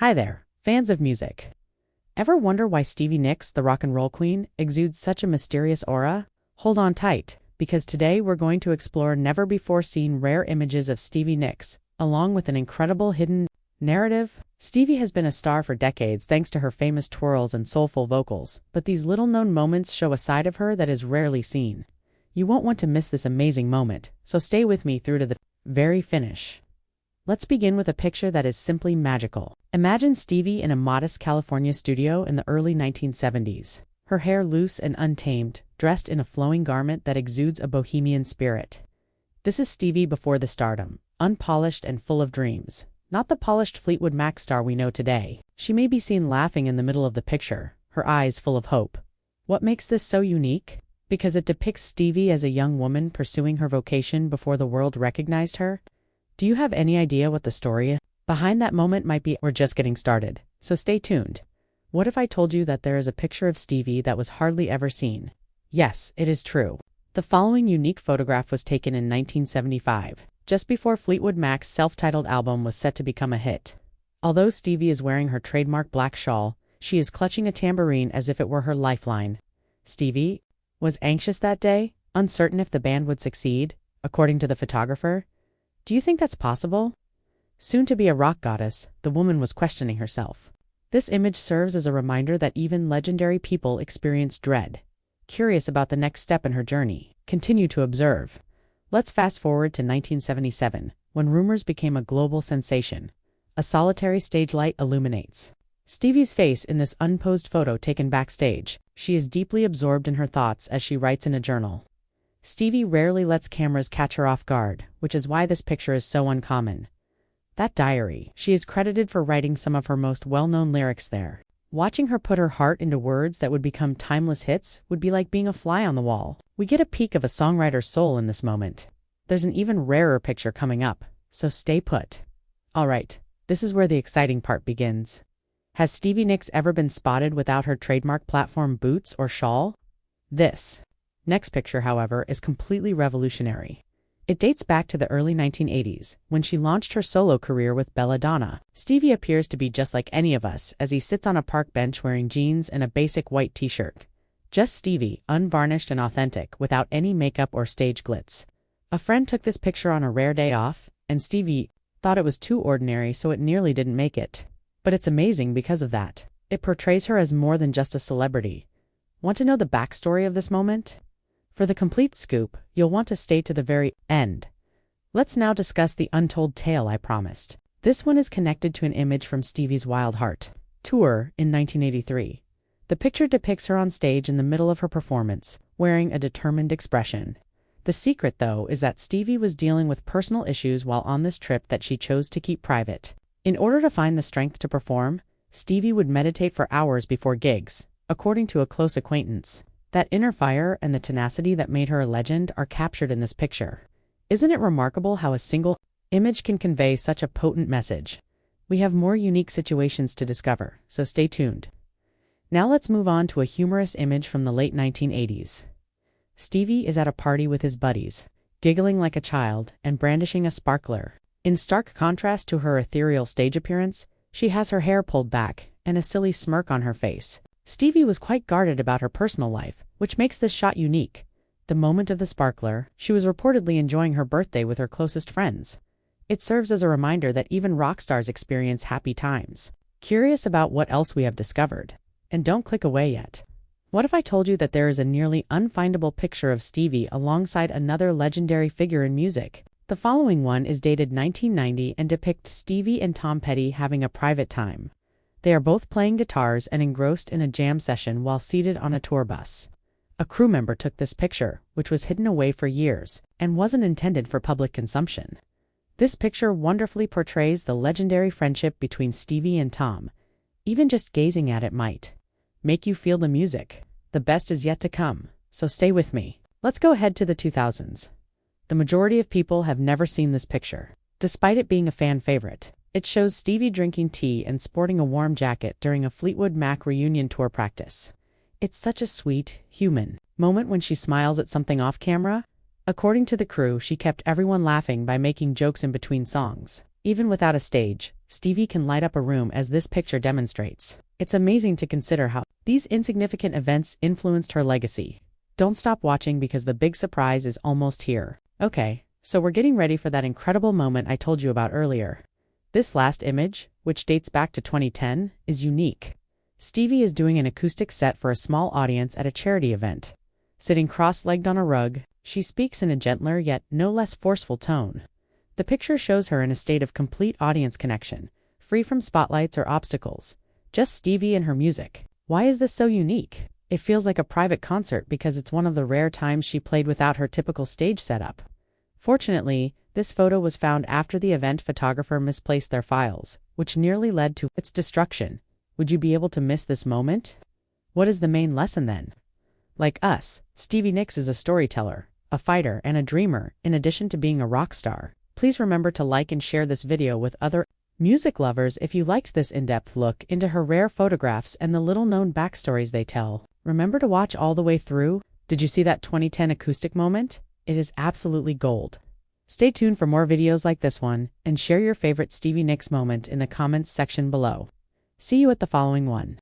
Hi there, fans of music. Ever wonder why Stevie Nicks, the rock and roll queen, exudes such a mysterious aura? Hold on tight, because today we're going to explore never-before-seen rare images of Stevie Nicks, along with an incredible hidden narrative. Stevie has been a star for decades thanks to her famous twirls and soulful vocals, but these little-known moments show a side of her that is rarely seen. You won't want to miss this amazing moment, so stay with me through to the very finish. Let's begin with a picture that is simply magical. Imagine Stevie in a modest California studio in the early 1970s. Her hair loose and untamed, dressed in a flowing garment that exudes a bohemian spirit. This is Stevie before the stardom, unpolished and full of dreams. Not the polished Fleetwood Mac star we know today. She may be seen laughing in the middle of the picture, her eyes full of hope. What makes this so unique? Because it depicts Stevie as a young woman pursuing her vocation before the world recognized her. Do you have any idea what the story behind that moment might be? We're just getting started, so stay tuned. What if I told you that there is a picture of Stevie that was hardly ever seen? Yes, it is true. The following unique photograph was taken in 1975, just before Fleetwood Mac's self-titled album was set to become a hit. Although Stevie is wearing her trademark black shawl, she is clutching a tambourine as if it were her lifeline. Stevie was anxious that day, uncertain if the band would succeed, according to the photographer. Do you think that's possible? Soon to be a rock goddess, the woman was questioning herself. This image serves as a reminder that even legendary people experience dread. Curious about the next step in her journey, continue to observe. Let's fast forward to 1977, when rumors became a global sensation. A solitary stage light illuminates Stevie's face in this unposed photo taken backstage. She is deeply absorbed in her thoughts as she writes in a journal. Stevie rarely lets cameras catch her off guard, which is why this picture is so uncommon. That diary, she is credited for writing some of her most well-known lyrics there. Watching her put her heart into words that would become timeless hits would be like being a fly on the wall. We get a peek of a songwriter's soul in this moment. There's an even rarer picture coming up, so stay put. Alright, this is where the exciting part begins. Has Stevie Nicks ever been spotted without her trademark platform boots or shawl? This next picture, however, is completely revolutionary. It dates back to the early 1980s, when she launched her solo career with Belladonna. Stevie appears to be just like any of us as he sits on a park bench wearing jeans and a basic white t-shirt. Just Stevie, unvarnished and authentic, without any makeup or stage glitz. A friend took this picture on a rare day off, and Stevie thought it was too ordinary, so it nearly didn't make it. But it's amazing because of that. It portrays her as more than just a celebrity. Want to know the backstory of this moment? For the complete scoop, you'll want to stay to the very end. Let's now discuss the untold tale I promised. This one is connected to an image from Stevie's Wild Heart tour in 1983. The picture depicts her on stage in the middle of her performance, wearing a determined expression. The secret, though, is that Stevie was dealing with personal issues while on this trip that she chose to keep private. In order to find the strength to perform, Stevie would meditate for hours before gigs, according to a close acquaintance. That inner fire and the tenacity that made her a legend are captured in this picture. Isn't it remarkable how a single image can convey such a potent message? We have more unique situations to discover, so stay tuned. Now let's move on to a humorous image from the late 1980s. Stevie is at a party with his buddies, giggling like a child and brandishing a sparkler. In stark contrast to her ethereal stage appearance, she has her hair pulled back and a silly smirk on her face. Stevie was quite guarded about her personal life, which makes this shot unique. The moment of the sparkler, she was reportedly enjoying her birthday with her closest friends. It serves as a reminder that even rock stars experience happy times. Curious about what else we have discovered? And don't click away yet. What if I told you that there is a nearly unfindable picture of Stevie alongside another legendary figure in music? The following one is dated 1990 and depicts Stevie and Tom Petty having a private time. They are both playing guitars and engrossed in a jam session while seated on a tour bus. A crew member took this picture, which was hidden away for years, and wasn't intended for public consumption. This picture wonderfully portrays the legendary friendship between Stevie and Tom. Even just gazing at it might make you feel the music. The best is yet to come, so stay with me. Let's go ahead to the 2000s. The majority of people have never seen this picture, despite it being a fan favorite. It shows Stevie drinking tea and sporting a warm jacket during a Fleetwood Mac reunion tour practice. It's such a sweet, human moment when she smiles at something off camera. According to the crew, she kept everyone laughing by making jokes in between songs. Even without a stage, Stevie can light up a room as this picture demonstrates. It's amazing to consider how these insignificant events influenced her legacy. Don't stop watching because the big surprise is almost here. Okay, so we're getting ready for that incredible moment I told you about earlier. This last image, which dates back to 2010, is unique. Stevie is doing an acoustic set for a small audience at a charity event. Sitting cross-legged on a rug, she speaks in a gentler yet no less forceful tone. The picture shows her in a state of complete audience connection, free from spotlights or obstacles. Just Stevie and her music. Why is this so unique? It feels like a private concert because it's one of the rare times she played without her typical stage setup. Fortunately, this photo was found after the event photographer misplaced their files, which nearly led to its destruction. Would you be able to miss this moment? What is the main lesson then? Like us, Stevie Nicks is a storyteller, a fighter, and a dreamer, in addition to being a rock star. Please remember to like and share this video with other music lovers if you liked this in-depth look into her rare photographs and the little-known backstories they tell. Remember to watch all the way through. Did you see that 2010 acoustic moment? It is absolutely gold. Stay tuned for more videos like this one, and share your favorite Stevie Nicks moment in the comments section below. See you at the following one.